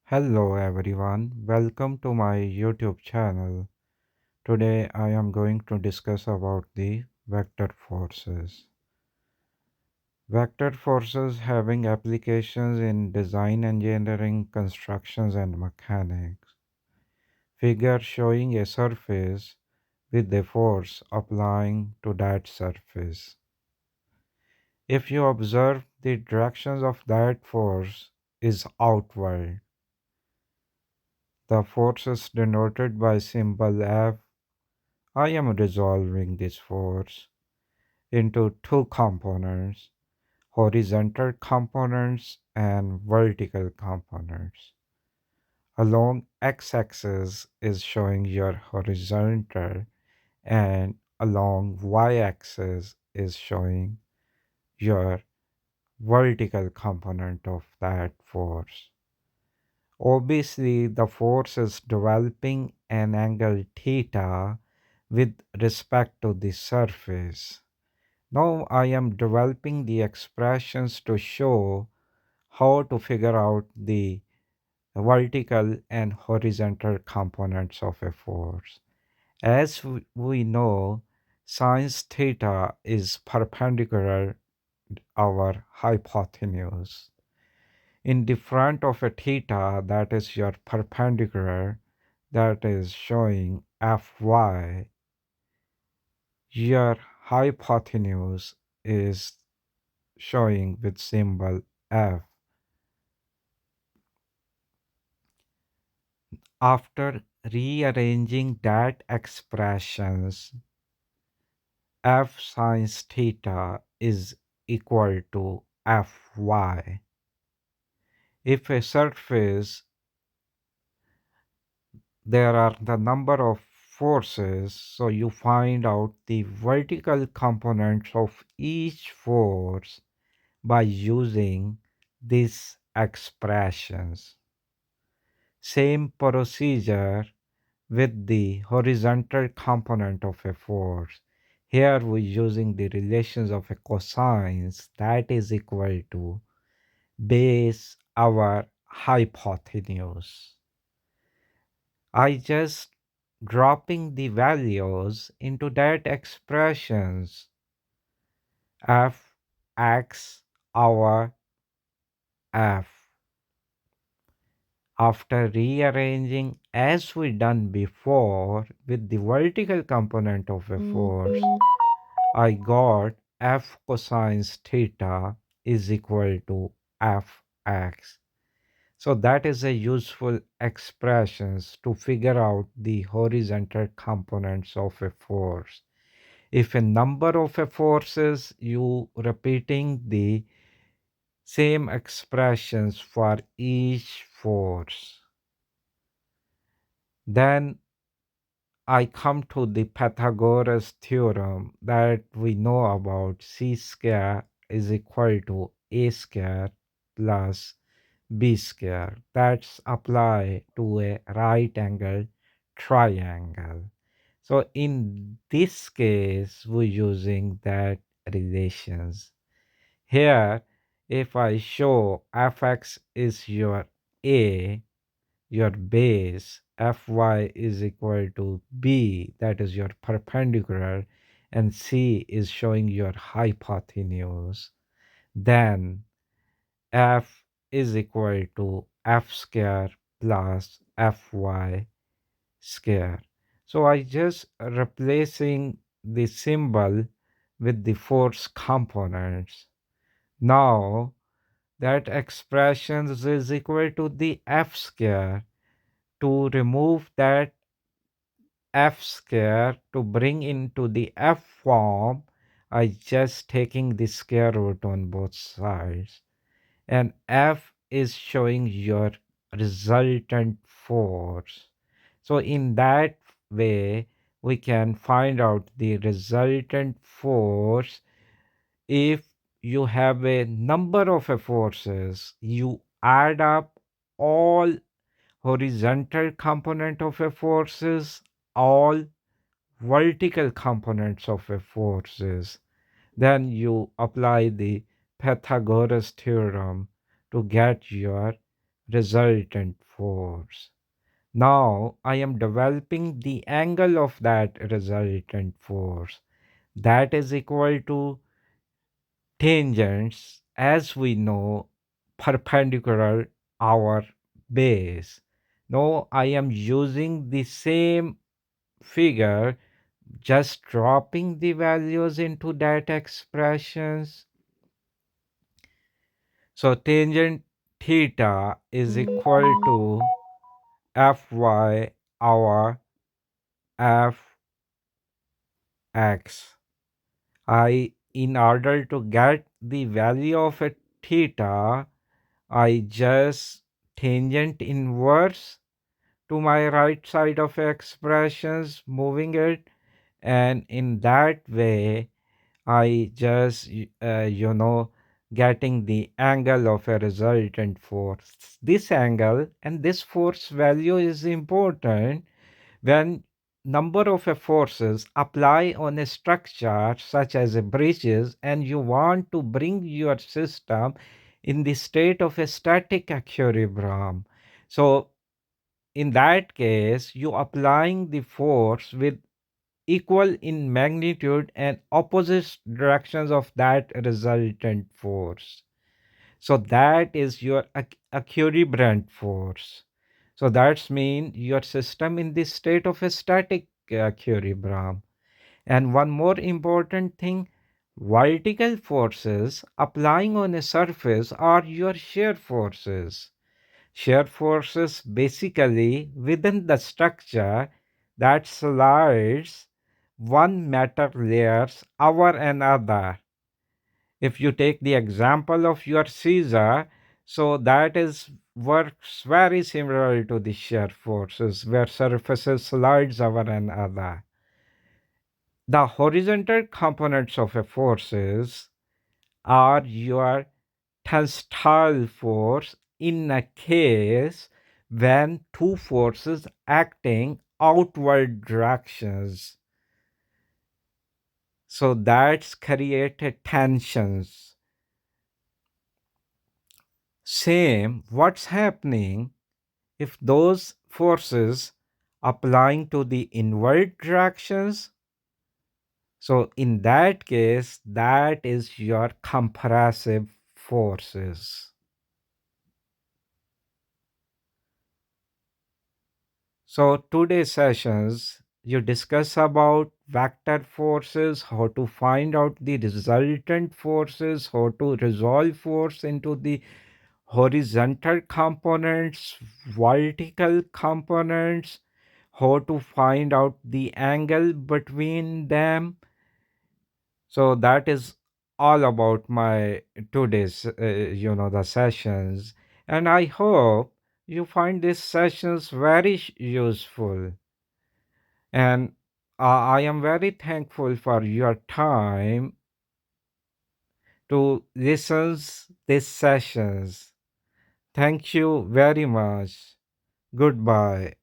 Hello everyone, welcome to my YouTube channel. Today I am going to discuss about the vector forces. Vector forces having applications in design engineering, constructions and mechanics. Figure showing a surface with a force applying to that surface. If you observe the directions of that force is outward. The force is denoted by symbol F. I am resolving this force into two components, horizontal components and vertical components. Along x-axis is showing your horizontal and along y-axis is showing your vertical component of that force. Obviously, the force is developing an angle theta with respect to the surface. Now I am developing the expressions to show how to figure out the vertical and horizontal components of a force. As we know, sinus theta is perpendicular our hypotenuse. In the front of a theta, that is your perpendicular, that is showing Fy, your hypotenuse is showing with symbol F. After rearranging that expressions, F sinus theta is equal to Fy. If a surface, there are the number of forces, so you find out the vertical components of each force by using these expressions. Same procedure with the horizontal component of a force. Here we're using the relations of a cosines that is equal to base our hypotenuse. I just dropping the values into that expressions f x our f. After rearranging as we done before with the vertical component of a force, I got f cosines theta is equal to fx. So that is a useful expressions to figure out the horizontal components of a force. If a number of a forces, you repeating the same expressions for each force. Then I come to the Pythagoras theorem that we know about c square is equal to a square plus b square. That's apply to a right angle triangle. So in this case, we're using that relations. Here, if I show fx is your a, your base, fy is equal to b, that is your perpendicular, and c is showing your hypotenuse, then f is equal to f square plus fy square. So I just replacing the symbol with the force components. Now that expression is equal to the f square. To remove that f square to bring into the f form, I just taking the square root on both sides. And F is showing your resultant force. So in that way, we can find out the resultant force. If you have a number of forces, you add up all horizontal component of a forces, all vertical components of a forces. Then you apply the Pythagoras theorem to get your resultant force. Now I am developing the angle of that resultant force that is equal to tangents as we know perpendicular our base. Now I am using the same figure, just dropping the values into that expressions. So tangent theta is equal to Fy our Fx. In order to get the value of a theta, I just tangent inverse to my right side of expressions, moving it, and in that way, I just, getting the angle of a resultant force. This angle and this force value is important when number of forces apply on a structure such as a bridges and you want to bring your system in the state of a static equilibrium. So in that case you applying the force with equal in magnitude and opposite directions of that resultant force. So that is your equilibrium force. So that's mean your system in the state of a static equilibrium. And one more important thing, vertical forces applying on a surface are your shear forces. Shear forces basically within the structure that slides one metal layers over another. If you take the example of your Caesar, so that is works very similar to the shear forces where surfaces slides over another. The horizontal components of a forces are your tensile force in a case when two forces acting outward directions. So that's created tensions. Same, what's happening if those forces applying to the inward directions? So in that case, that is your compressive forces. So today's sessions, you discuss about vector forces, how to find out the resultant forces, how to resolve force into the horizontal components, vertical components, how to find out the angle between them. So that is all about my today's, the sessions. And I hope you find these sessions very useful. And I am very thankful for your time to listen these sessions. Thank you very much. Goodbye.